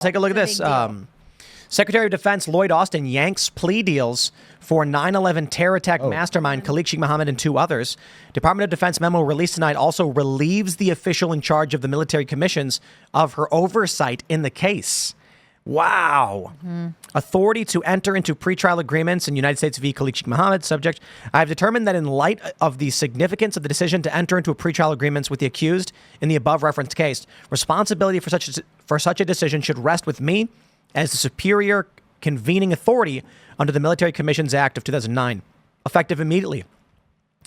Take a look at this. Secretary of Defense Lloyd Austin yanks plea deals for 9/11 terror attack mastermind Khalid Sheikh Mohammed and 2 others. Department of Defense memo released tonight also relieves the official in charge of the military commissions of her oversight in the case. Wow. Authority to enter into pretrial agreements in United States v. Khalid Sheikh Mohammed. Subject, I have determined that in light of the significance of the decision to enter into a pretrial agreements with the accused in the above referenced case, responsibility for such a decision should rest with me as the superior convening authority under the Military Commissions Act of 2009, effective immediately.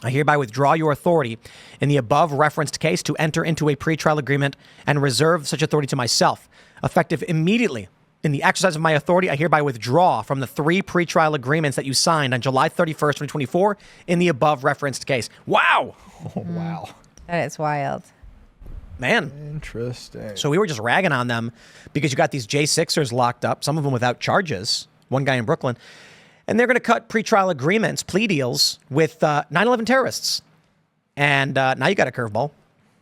I hereby withdraw your authority in the above referenced case to enter into a pretrial agreement and reserve such authority to myself, effective immediately. In the exercise of my authority, I hereby withdraw from the 3 pretrial agreements that you signed on July 31st, 2024 in the above referenced case. Wow. Oh, wow. That is wild. Man. Interesting. So we were just ragging on them because you got these J6ers locked up, some of them without charges, one guy in Brooklyn, and they're going to cut pretrial agreements, plea deals with 9/11 terrorists. And now you got a curveball.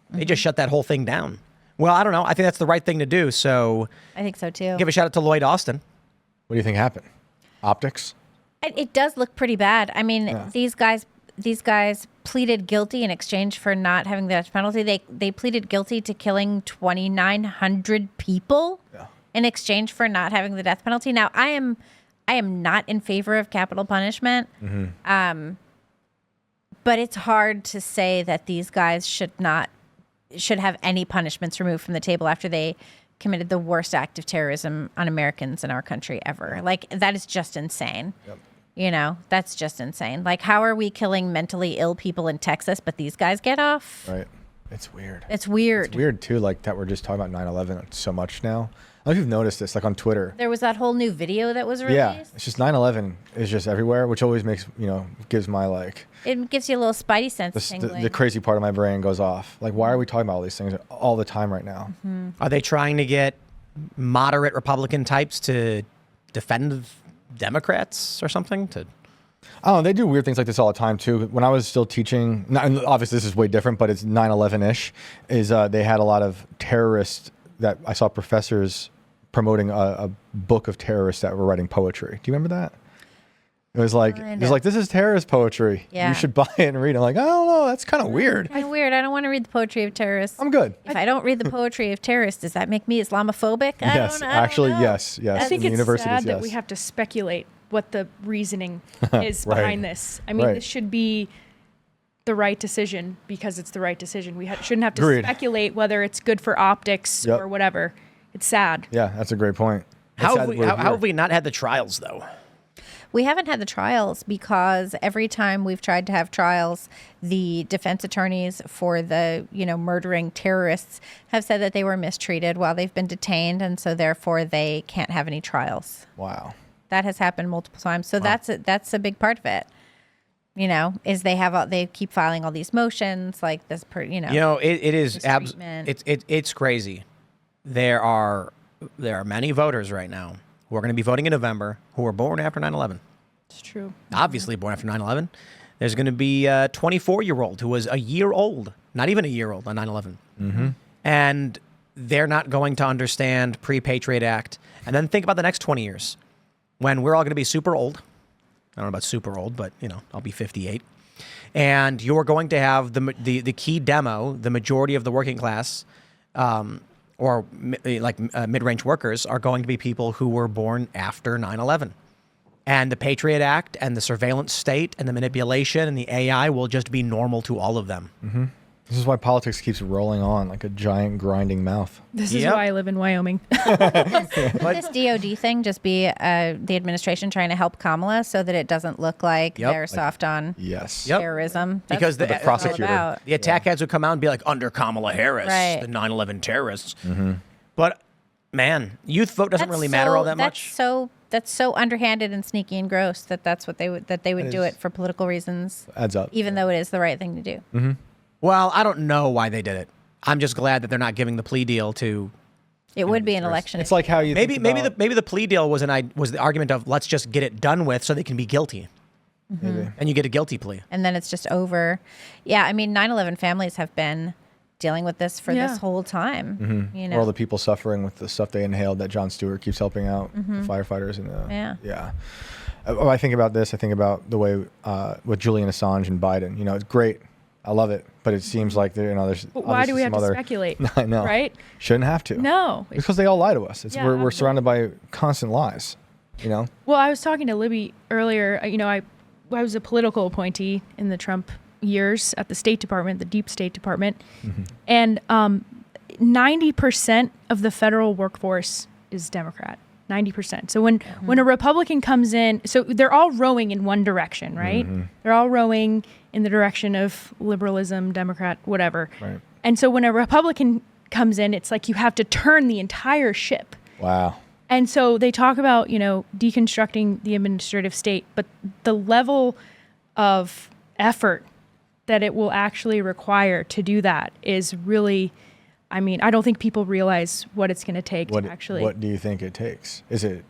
They just shut that whole thing down. Well, I don't know. I think that's the right thing to do. So I think so too. Give a shout out to Lloyd Austin. What do you think happened? Optics? It does look pretty bad. I mean, these guys pleaded guilty in exchange for not having the death penalty. They pleaded guilty to killing 2,900 people in exchange for not having the death penalty. Now, I am not in favor of capital punishment. But it's hard to say that these guys should have any punishments removed from the table after they committed the worst act of terrorism on Americans in our country ever. Like, that is just insane. Yep. You know, that's just insane. Like, how are we killing mentally ill people in Texas, but these guys get off? Right. It's weird. It's weird. It's weird, too, like that we're just talking about 9/11 so much now. I don't know if you've noticed this, like on Twitter. There was that whole new video that was released. Yeah, it's just 9/11 is just everywhere, which always makes, gives my like... It gives you a little spidey sense tingling. The crazy part of my brain goes off. Like, why are we talking about all these things all the time right now? Are they trying to get moderate Republican types to defend Democrats or something? Oh, they do weird things like this all the time, too. When I was still teaching, and obviously this is way different, but it's 9/11-ish, is they had a lot of terrorists that I saw professors promoting a book of terrorists that were writing poetry. Do you remember that? It was like, this is terrorist poetry. Yeah. You should buy it and read it. I'm like, I don't know. That's kind of weird. Kind of weird. I don't want to read the poetry of terrorists. I'm good. If I don't read the poetry of terrorists, does that make me Islamophobic? Yes, actually, yes. I think it's sad that we have to speculate what the reasoning is behind this. I mean, this should be the right decision because it's the right decision. We shouldn't have to speculate whether it's good for optics or whatever. It's sad. Yeah, that's a great point. How have we not had the trials, though? We haven't had the trials because every time we've tried to have trials, the defense attorneys for the, murdering terrorists have said that they were mistreated while they've been detained, and so therefore they can't have any trials. Wow. That has happened multiple times. So that's a big part of it. Is they keep filing all these motions like this it is it's crazy. There are many voters right now who are going to be voting in November who were born after 9/11. It's true. Obviously born after 9/11. There's going to be a 24-year-old who was a year old, not even a year old on 9/11. Mm-hmm. And they're not going to understand pre-Patriot Act. And then think about the next 20 years when we're all going to be super old. I don't know about super old, but, I'll be 58. And you're going to have the key demo, the majority of the working class, mid-range workers are going to be people who were born after 9/11. And the Patriot Act and the surveillance state and the manipulation and the AI will just be normal to all of them. Mm-hmm. This is why politics keeps rolling on like a giant grinding mouth. This is why I live in Wyoming. This DoD thing just be the administration trying to help Kamala so that it doesn't look like they're soft on terrorism. That's because the prosecutor, the attack heads would come out and be like, under Kamala Harris, the 9/11 terrorists. Mm-hmm. But man, youth vote doesn't really matter all that much. That's so underhanded and sneaky and gross that's what they would do it for political reasons. Adds up, even though it is the right thing to do. Mm-hmm. Well, I don't know why they did it. I'm just glad that they're not giving the plea deal to. It would be an election. It's like how you maybe the plea deal was the argument of let's just get it done with so they can be guilty. Mm-hmm. And you get a guilty plea. And then it's just over. Yeah, I mean, 9/11 families have been dealing with this for this whole time. Mm-hmm. You know, or all the people suffering with the stuff they inhaled that Jon Stewart keeps helping out, the firefighters and the I think about this. I think about the way with Julian Assange and Biden. You know, it's great. I love it, but it seems like there's. But why do we have to speculate? I know, right? Shouldn't have to. No, because they all lie to us. We're surrounded by constant lies. You know. Well, I was talking to Libby earlier. You know, I was a political appointee in the Trump years at the State Department, the deep State Department, and 90% of the federal workforce is Democrat. 90%. So when a Republican comes in, so they're all rowing in one direction, right? They're all rowing in the direction of liberalism, Democrat, whatever. Right. And so when a Republican comes in, it's like you have to turn the entire ship. Wow. And so they talk about, you know, deconstructing the administrative state, but the level of effort that it will actually require to do that is really, I mean, I don't think people realize what it's going to take to actually. What do you think it takes? Is it?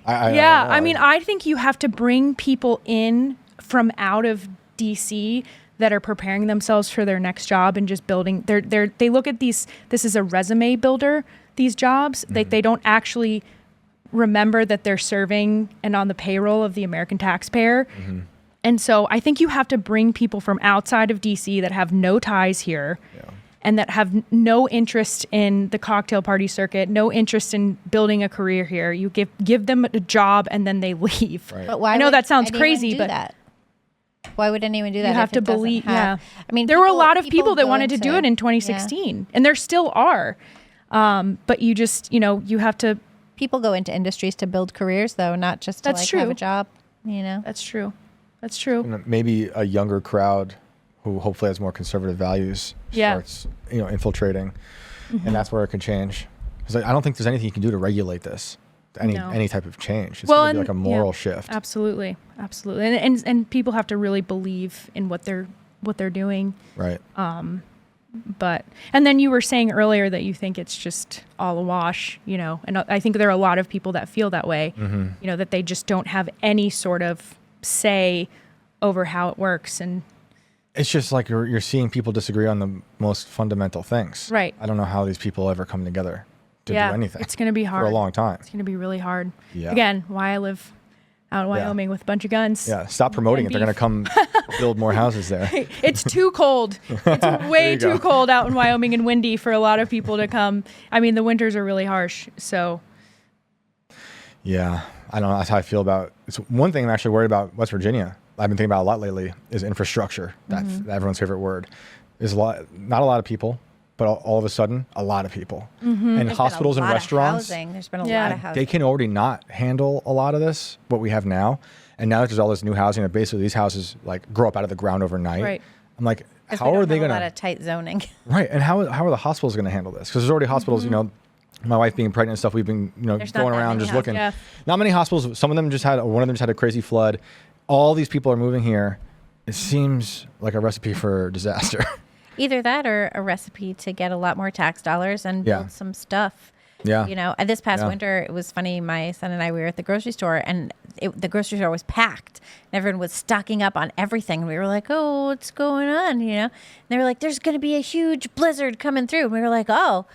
I mean, I think you have to bring people in from out of DC that are preparing themselves for their next job and just building. They look at these. This is a resume builder. These jobs. They don't actually remember that they're serving and on the payroll of the American taxpayer. And so I think you have to bring people from outside of DC that have no ties here. And that have no interest in the cocktail party circuit, no interest in building a career here. You give them a job and then they leave. Right. But why? I know that sounds crazy, but that? Why would anyone do that? You have to believe. I mean, there were a lot of people that wanted to do it in 2016, and there still are. But you just, you know, you have to. People go into industries to build careers, though, not just to have a job. You know, that's true. That's true. And maybe a younger crowd who hopefully has more conservative values starts, you know, infiltrating, and that's where it can change. Because I don't think there's anything you can do to regulate this, any type of change. It's going to be like a moral shift. Absolutely, and people have to really believe in what they're doing. Right. But and then you were saying earlier that you think it's just all a wash, you know, and I think there are a lot of people that feel that way. You know, that they just don't have any sort of say over how it works. And it's just like you're seeing people disagree on the most fundamental things. Right. I don't know how these people ever come together to do anything. It's going to be hard. For a long time. It's going to be really hard. Yeah. Again, why I live out in Wyoming with a bunch of guns. Yeah, stop promoting it. They're going to come build more houses there. It's too cold. It's way too cold out in Wyoming and windy for a lot of people to come. I mean, the winters are really harsh, so. Yeah, I don't know. That's how I feel about it's one thing I'm actually worried about West Virginia. I've been thinking about a lot lately is infrastructure. That's everyone's favorite word. There's not a lot of people, but all of a sudden, a lot of people. And There's hospitals been a and lot restaurants. Of housing. There's been a lot of housing. They can already not handle a lot of this, what we have now. And now that there's all this new housing, that basically these houses like grow up out of the ground overnight. Right. I'm like, how are they going to? A lot of tight zoning. Right. And how are the hospitals going to handle this? Because there's already hospitals, you know, my wife being pregnant and stuff, we've been, you know, going around just looking. Yeah. Not many hospitals. Some of them one of them just had a crazy flood. All these people are moving here. It seems like a recipe for disaster. Either that or a recipe to get a lot more tax dollars and build some stuff. Yeah. You know, this past winter, it was funny. My son and I, we were at the grocery store and the grocery store was packed. And everyone was stocking up on everything. We were like, oh, what's going on? You know, and they were like, there's going to be a huge blizzard coming through. And we were like, oh,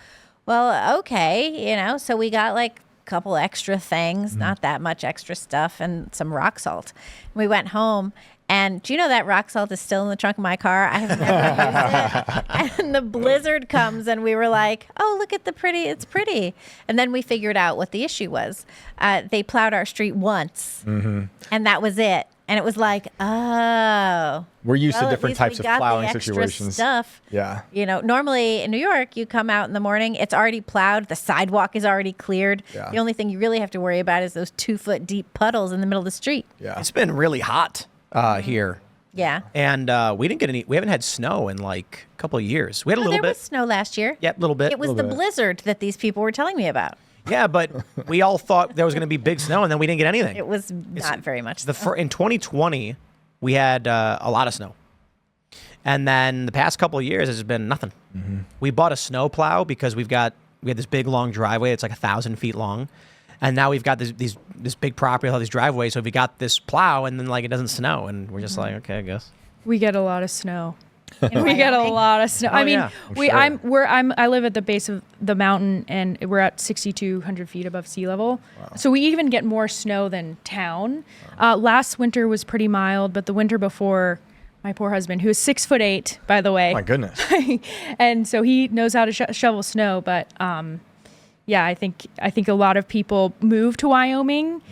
well, okay. You know, so we got like a couple extra things, not that much extra stuff, and some rock salt. We went home. And do you know that rock salt is still in the trunk of my car? I have never used it. And the blizzard comes and we were like, oh, look at it's pretty. And then we figured out what the issue was. They plowed our street once and that was it. And it was like, oh. We're used to different types of plowing situations. Stuff. Yeah. You know, normally in New York, you come out in the morning, it's already plowed. The sidewalk is already cleared. Yeah. The only thing you really have to worry about is those 2-foot deep puddles in the middle of the street. Yeah. It's been really hot. Here. Yeah. And we haven't had snow in like a couple of years. We had a little bit. There was snow last year. Yep, a little bit. It was the blizzard that these people were telling me about. Yeah, but we all thought there was going to be big snow, and then we didn't get anything. It was not very much. In 2020, we had a lot of snow. And then the past couple of years, it's been nothing. We bought a snow plow because we had this big, long driveway. It's like 1,000 feet long. And now we've got this big property, all these driveways. So we got this plow, and then like it doesn't snow, and we're just like, okay, I guess. We get a lot of snow. And we get a lot of snow. I mean, sure. I live at the base of the mountain, and we're at 6,200 feet above sea level. Wow. So we even get more snow than town. Last winter was pretty mild, but the winter before, my poor husband, who is 6'8", by the way. My goodness. And so he knows how to shovel snow, but yeah, I think a lot of people move to Wyoming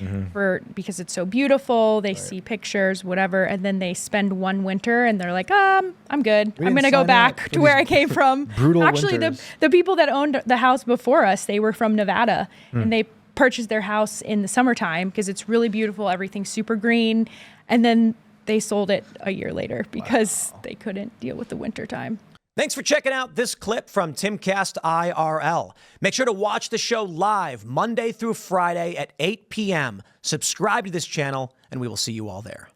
because it's so beautiful. They see pictures, whatever, and then they spend one winter and they're like, I'm good. I'm going to go back to where I came from. Brutal Actually, winters. the people that owned the house before us, they were from Nevada, and they purchased their house in the summertime because it's really beautiful. Everything's super green, and then they sold it a year later because they couldn't deal with the winter time. Thanks for checking out this clip from Timcast IRL. Make sure to watch the show live Monday through Friday at 8 p.m. Subscribe to this channel, and we will see you all there.